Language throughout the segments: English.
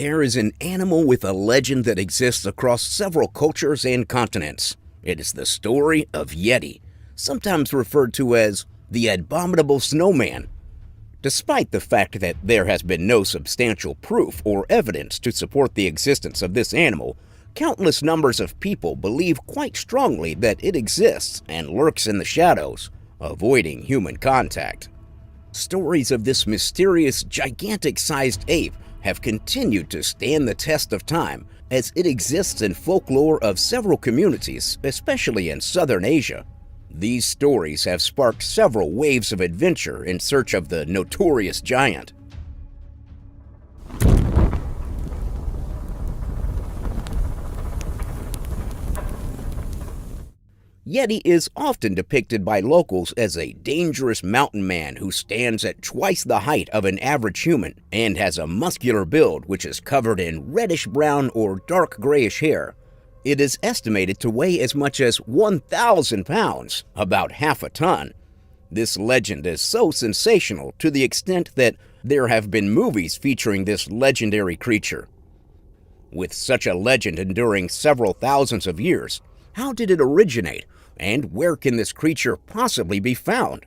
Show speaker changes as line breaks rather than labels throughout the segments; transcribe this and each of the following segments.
There is an animal with a legend that exists across several cultures and continents. It is the story of Yeti, sometimes referred to as the Abominable Snowman. Despite the fact that there has been no substantial proof or evidence to support the existence of this animal, countless numbers of people believe quite strongly that it exists and lurks in the shadows, avoiding human contact. Stories of this mysterious, gigantic-sized ape have continued to stand the test of time, as it exists in folklore of several communities, especially in southern Asia. These stories have sparked several waves of adventure in search of the notorious giant. Yeti is often depicted by locals as a dangerous mountain man who stands at twice the height of an average human and has a muscular build which is covered in reddish-brown or dark grayish hair. It is estimated to weigh as much as 1,000 pounds, about half a ton. This legend is so sensational to the extent that there have been movies featuring this legendary creature. With such a legend enduring several thousands of years, how did it originate, and where can this creature possibly be found?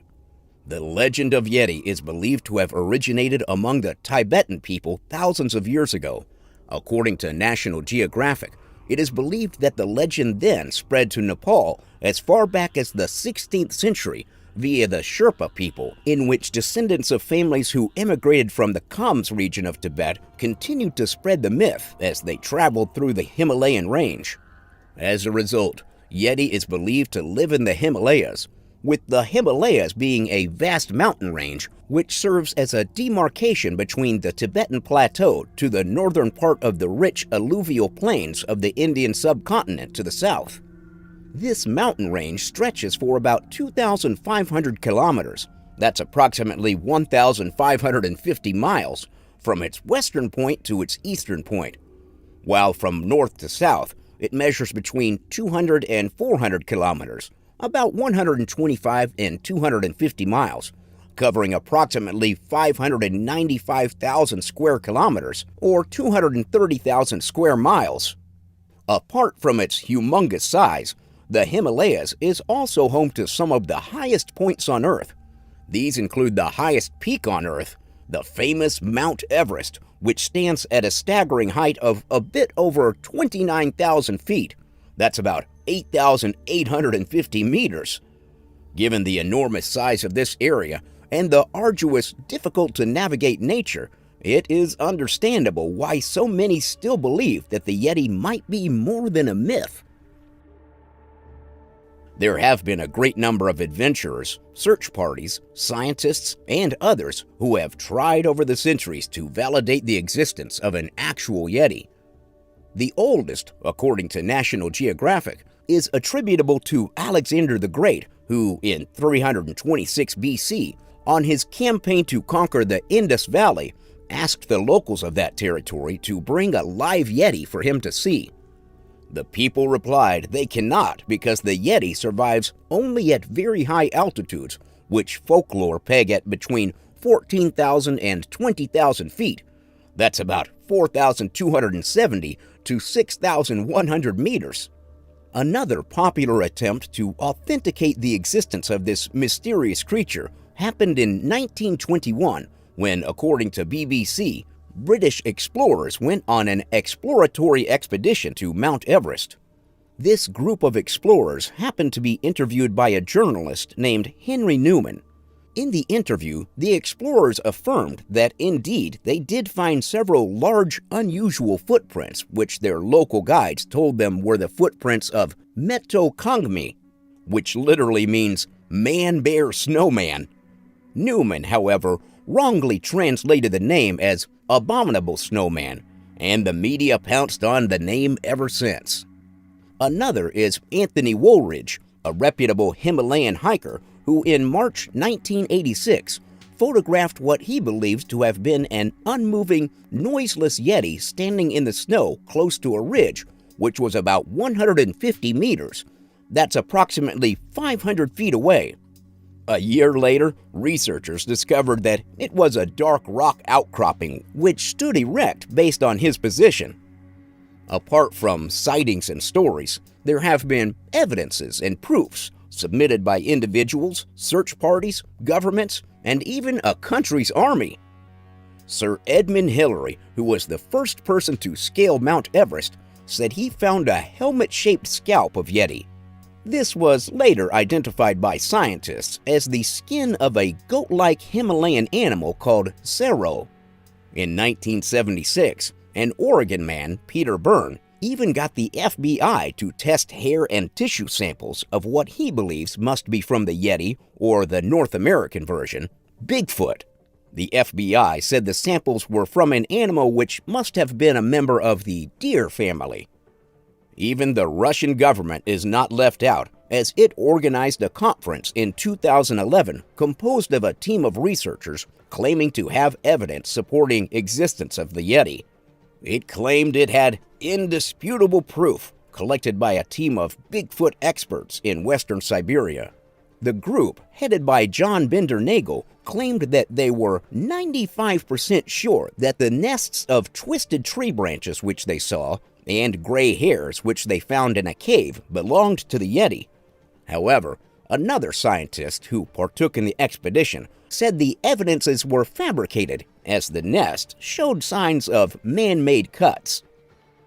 The legend of Yeti is believed to have originated among the Tibetan people thousands of years ago. According to National Geographic, it is believed that the legend then spread to Nepal as far back as the 16th century via the Sherpa people, in which descendants of families who immigrated from the Khams region of Tibet continued to spread the myth as they traveled through the Himalayan range. As a result, Yeti is believed to live in the Himalayas, with the Himalayas being a vast mountain range which serves as a demarcation between the Tibetan Plateau to the northern part of the rich alluvial plains of the Indian subcontinent to the south. This mountain range stretches for about 2,500 kilometers, that's approximately 1,550 miles, from its western point to its eastern point, while from north to south, it measures between 200 and 400 kilometers, about 125 and 250 miles, covering approximately 595,000 square kilometers, or 230,000 square miles. Apart from its humongous size, the Himalayas is also home to some of the highest points on Earth. These include the highest peak on Earth, the famous Mount Everest, which stands at a staggering height of a bit over 29,000 feet. That's about 8,850 meters. Given the enormous size of this area and the arduous, difficult-to-navigate nature, it is understandable why so many still believe that the Yeti might be more than a myth. There have been a great number of adventurers, search parties, scientists, and others who have tried over the centuries to validate the existence of an actual Yeti. The oldest, according to National Geographic, is attributable to Alexander the Great, who, in 326 BC, on his campaign to conquer the Indus Valley, asked the locals of that territory to bring a live Yeti for him to see. The people replied they cannot because the Yeti survives only at very high altitudes, which folklore peg at between 14,000 and 20,000 feet. That's about 4,270 to 6,100 meters. Another popular attempt to authenticate the existence of this mysterious creature happened in 1921 when, according to BBC, British explorers went on an exploratory expedition to Mount Everest. This group of explorers happened to be interviewed by a journalist named Henry Newman. In the interview, the explorers affirmed that indeed they did find several large, unusual footprints, which their local guides told them were the footprints of Meto Kongmi, which literally means man-bear-snowman. Newman, however, wrongly translated the name as Abominable Snowman, and the media pounced on the name ever since. Another is Anthony Woolridge, a reputable Himalayan hiker who in March 1986 photographed what he believes to have been an unmoving, noiseless Yeti standing in the snow close to a ridge, which was about 150 meters. That's approximately 500 feet away. A year later, researchers discovered that it was a dark rock outcropping which stood erect based on his position. Apart from sightings and stories, there have been evidences and proofs submitted by individuals, search parties, governments, and even a country's army. Sir Edmund Hillary, who was the first person to scale Mount Everest, said he found a helmet-shaped scalp of Yeti. This was later identified by scientists as the skin of a goat-like Himalayan animal called sero. In 1976, an Oregon man, Peter Byrne, even got the FBI to test hair and tissue samples of what he believes must be from the Yeti, or the North American version, Bigfoot. The FBI said the samples were from an animal which must have been a member of the deer family. Even the Russian government is not left out, as it organized a conference in 2011 composed of a team of researchers claiming to have evidence supporting existence of the Yeti. It claimed it had indisputable proof collected by a team of Bigfoot experts in western Siberia. The group, headed by John Bender-Nagel, claimed that they were 95% sure that the nests of twisted tree branches which they saw and gray hairs which they found in a cave belonged to the Yeti. However, another scientist who partook in the expedition said the evidences were fabricated, as the nest showed signs of man-made cuts.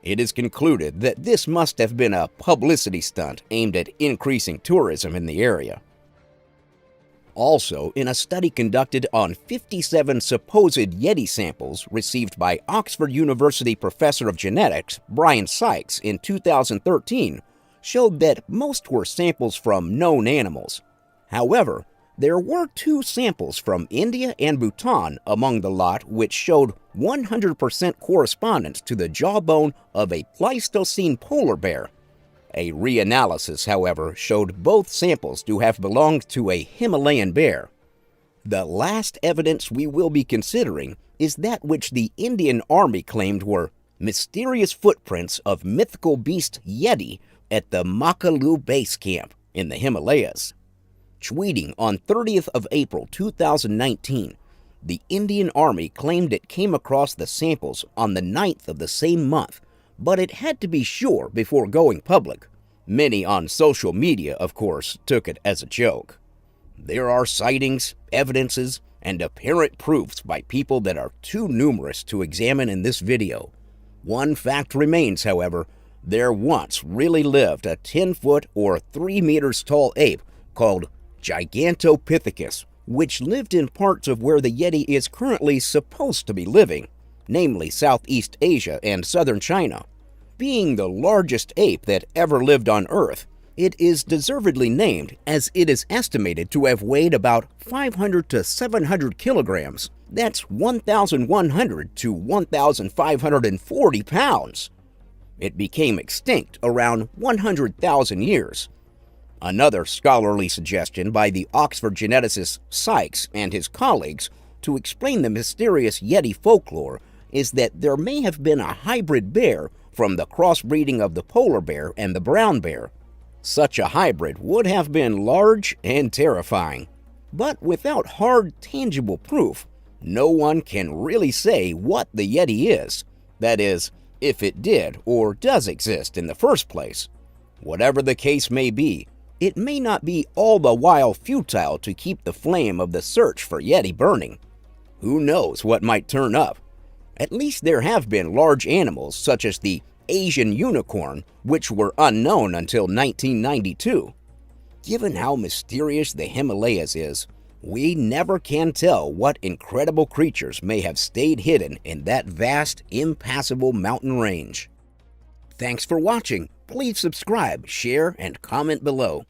It is concluded that this must have been a publicity stunt aimed at increasing tourism in the area. Also, in a study conducted on 57 supposed Yeti samples received by Oxford University professor of genetics Brian Sykes in 2013, showed that most were samples from known animals. However, there were 2 samples from India and Bhutan among the lot which showed 100% correspondence to the jawbone of a Pleistocene polar bear. A reanalysis, however, showed both samples to have belonged to a Himalayan bear. The last evidence we will be considering is that which the Indian Army claimed were mysterious footprints of mythical beast Yeti at the Makalu Base Camp in the Himalayas. Tweeting on 30th of April 2019, the Indian Army claimed it came across the samples on the 9th of the same month, but it had to be sure before going public. Many on social media, of course, took it as a joke. There are sightings, evidences, and apparent proofs by people that are too numerous to examine in this video. One fact remains, however: there once really lived a 10-foot or 3 meters tall ape called Gigantopithecus, which lived in parts of where the Yeti is currently supposed to be living, namely Southeast Asia and southern China. Being the largest ape that ever lived on Earth, it is deservedly named, as it is estimated to have weighed about 500 to 700 kilograms. That's 1,100 to 1,540 pounds. It became extinct around 100,000 years. Another scholarly suggestion by the Oxford geneticist Sykes and his colleagues to explain the mysterious Yeti folklore is that there may have been a hybrid bear from the crossbreeding of the polar bear and the brown bear. Such a hybrid would have been large and terrifying. But without hard, tangible proof, no one can really say what the Yeti is. That is, if it did or does exist in the first place. Whatever the case may be, it may not be all the while futile to keep the flame of the search for Yeti burning. Who knows what might turn up? At least there have been large animals such as the Asian unicorn, which were unknown until 1992. Given how mysterious the Himalayas is, we never can tell what incredible creatures may have stayed hidden in that vast, impassable mountain range. Thanks for watching. Please subscribe, share, and comment below.